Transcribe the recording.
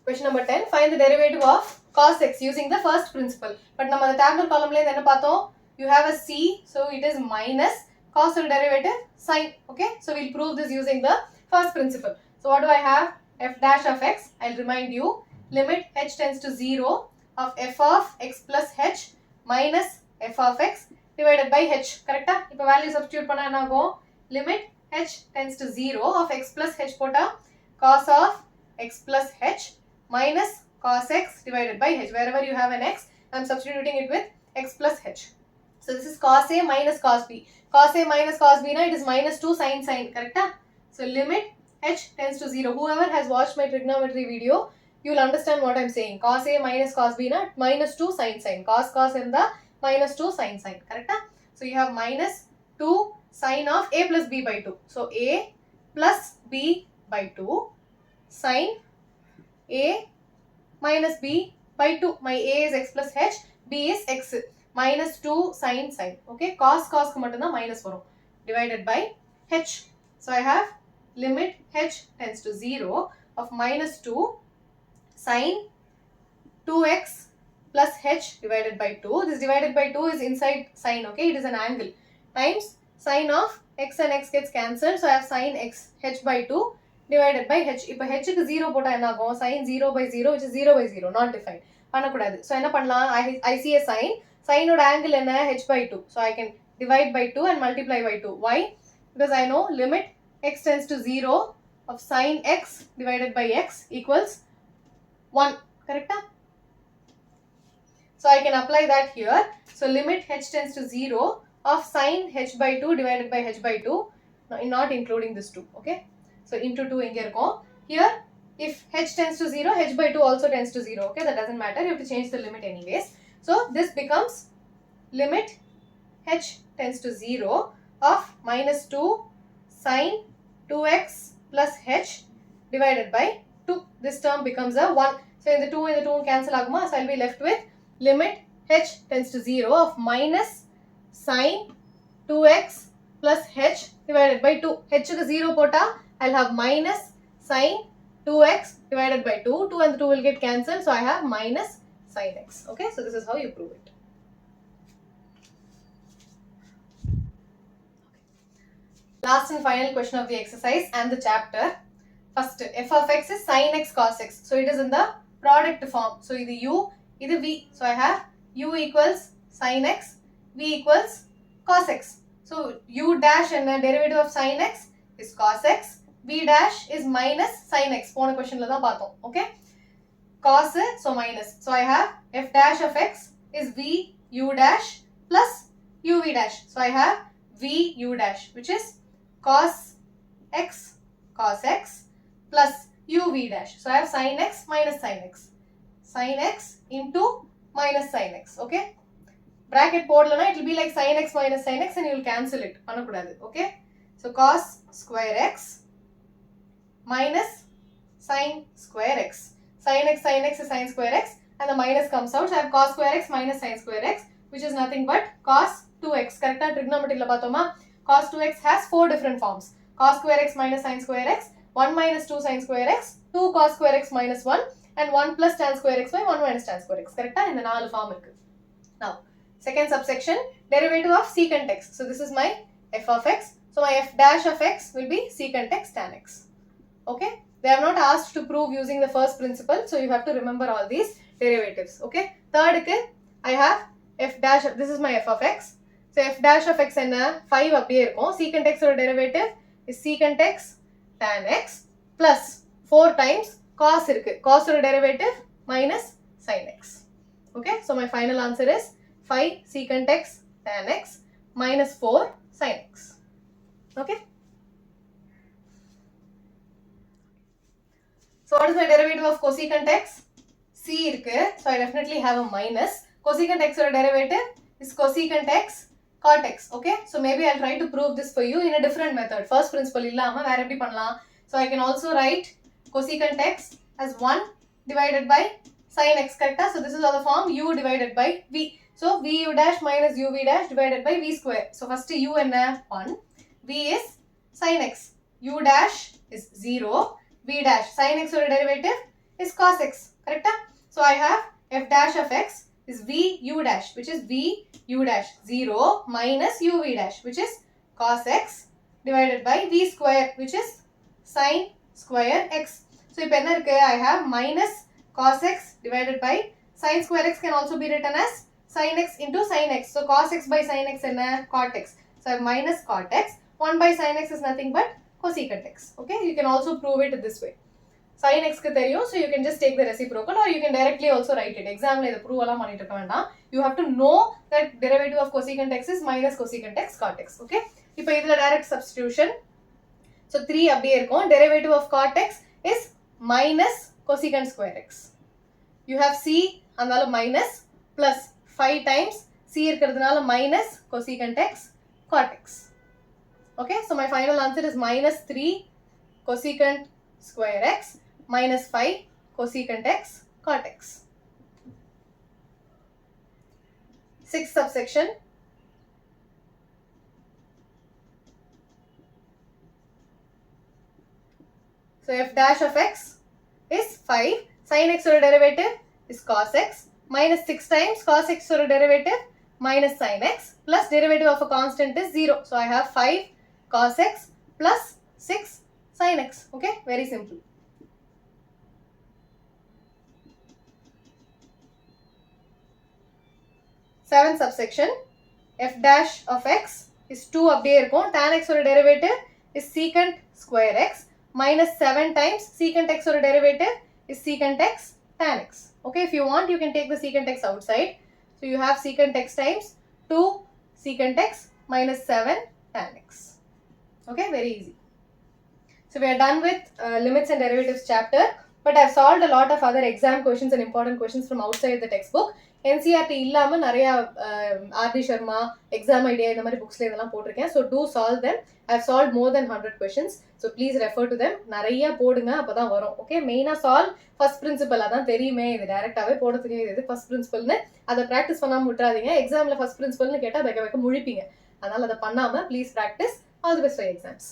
Question number 10. Find the derivative of cos x using the first principle. But நம்ம the tabular column ல என்ன பார்த்தோம்? You have a c, so it is minus cos derivative sin. Okay, so we'll prove this using the first principle. So what do I have? F dash of x. I'll remind you. Limit h tends to 0 of f of x plus h minus f of x divided by h. Correct? இப்போ value substitute பண்ணா என்ன ஆகும்? Limit h tends to 0 of x plus h போட்டா cos of x plus h minus cos x divided by h. Wherever you have an x, I am substituting it with x plus h. So this is cos a minus cos b. Cos a minus cos b, na, it is minus 2 sin. Correct? So limit h tends to 0. Whoever has watched my trigonometry video, you will understand what I am saying. Cos a minus cos b, na, minus 2 sin. Cos in the minus 2 sin. Correct? So you have minus 2 sin of a plus b by 2. So a plus b by 2 sin a minus b by 2. My a is x plus h, b is x. Minus 2 sin. Okay, cos ku mattum da minus varum. Divided by h. So I have limit h tends to 0 of minus 2 sin 2x plus h divided by 2. This divided by 2 is inside sin. Okay, it is an angle. Times sin of x and x gets cancelled. So I have sin x h by 2 divided by h. இப்போ h க்கு 0 போட்டா என்ன ஆகும்? sin 0 by 0 which is 0 by 0 not defined. பண்ணக்கூடாது. So என்ன பண்ணலாம்? I see a sin. Sin oda angle என்ன? h by 2. So I can divide by 2 and multiply by 2. Why? Because I know limit x tends to 0 of sin x divided by x equals 1. Correct? So I can apply that here. So limit h tends to 0 of sin h by 2 divided by h by 2. Not including this 2. Okay? So into 2 inge irukom. Here if h tends to 0, h by 2 also tends to 0. Okay? That doesn't matter. You have to change the limit anyways. So this becomes limit h tends to 0 of minus 2 sin 2x plus h divided by 2. This term becomes a 1. So in the 2 cancel aguma. So I'll be left with limit h tends to 0 of minus sin 2x plus h divided by 2. h is 0 pota. I'll have minus sin 2x divided by 2. 2 and the 2 will get cancelled. So I have minus sin x. Okay, so this is how you prove it. Last and final question of the exercise and the chapter. First, f of x is sin x cos x. So it is in the product form. So this u, this v. So I have u equals sin x, v equals cos x. So u dash and the derivative of sin x is cos x, v dash is minus sin x. Pona question la dhaan paathom. Okay? Cos, so minus. So I have f dash of x is v u dash plus uv dash. So I have v u dash which is cos x plus uv dash. So I have sin x minus sin x. Sin x into minus sin x. Okay? Bracket podlana it will be like sin x minus sin x and you will cancel it. Panakudadu. Okay? So cos square x minus sin square x. Sin x is sin square x and the minus comes out. So I have cos square x minus sin square x which is nothing but cos 2x. Correct? Trigonometry la paathoma. Cos 2x has 4 different forms. Cos square x minus sin square x, 1 minus 2 sin square x, 2 cos square x minus 1 and 1 plus tan square x by 1 minus tan square x. Correct? In the 4 form irukku. Now, second subsection, derivative of secant x. So this is my f of x. So my f dash of x will be secant x tan x. Okay? They have not asked to prove using the first principle. So you have to remember all these derivatives. Okay? Third, I have f dash, this is my f of x. So f dash of x enna 5 அப்படியே இருக்கும். Secant x oda derivative is secant x tan x plus 4 times cos இருக்கு. Cos oda derivative minus sin x. Okay, so my final answer is 5 secant x tan x minus 4 sin x. Okay. So what is my derivative of cosecant x? C இருக்கு. So I definitely have a minus. Cosecant x oda derivative is cosecant x cot x. Okay, so maybe I'll try to prove this for you in a different method. First principle illama vera eppadi pannalam. So I can also write cosecant x as 1 divided by sin x. Correct? So this is the form u divided by v. So v u dash minus uv dash divided by v square. So first u enna 1, v is sin x, u dash is 0, v dash sin x oda derivative is cos x. Correct? So I have f dash of x is v u dash, which is v u dash 0 minus u v dash, which is cos x divided by v square, which is sin square x. So I have minus cos x divided by sin square x can also be written as sin x into sin x. So cos x by sin x and cot x. So I have minus cot x. 1 by sin x is nothing but cosecant x. Okay, you can also prove it this way. Sin x ku theriyum, so you can just take the reciprocal, or you can directly also write it. Exam la idu prove alla pannittu irukka. You have to know that derivative of cosecant x is minus cosecant x cot x. Okay, ipo idhula direct substitution. So 3 அப்படியே இருக்கும். Derivative of cot x is minus cosecant square x. You have c அதனால minus plus 5 times c இருக்கிறதுனால minus cosecant x cot x. Okay, so my final answer is minus 3 cosecant square x minus 5 cosecant x cot x. Sixth subsection. So f dash of x is 5. Sin x or derivative is cos x minus 6 times cos x or derivative minus sin x plus derivative of a constant is 0. So I have 5 cos x plus 6 sin x. Okay, very simple. Seventh subsection. F dash of x is 2 அப்படியே இருக்கும். Tan x or derivative is secant square x minus 7 times secant x or derivative is secant x tan x. Okay, if you want you can take the secant x outside. So you have secant x times 2 secant x minus 7 tan x. Okay, very easy. So we are done with limits and derivatives chapter, but I have solved a lot of other exam questions and important questions from outside the textbook. ncert இல்லாம நிறைய RT Sharma exam idea இந்த மாதிரி புக்ஸ்ல இதெல்லாம் போட்டிருக்கேன். So do solve them. I have solved more than 100 questions. So please refer to them. நிறைய போடுங்க, அப்பதான் வரும். ஓகே, மெயினா சால்வ் ஃபர்ஸ்ட் பிரின்சிபல், அதான் தெரியுமே, இது டைரக்டாவே போட தெரியும் இது ஃபர்ஸ்ட் பிரின்சிபல்னு. அதை பிராக்டிஸ் பண்ணாம விட்டுறாதீங்க. எக்ஸாம்ல ஃபர்ஸ்ட் பிரின்சிபல்னு கேட்டா வைக்க முழிப்பீங்க. அதனால அதை பண்ணாம please practice. All the best for exams.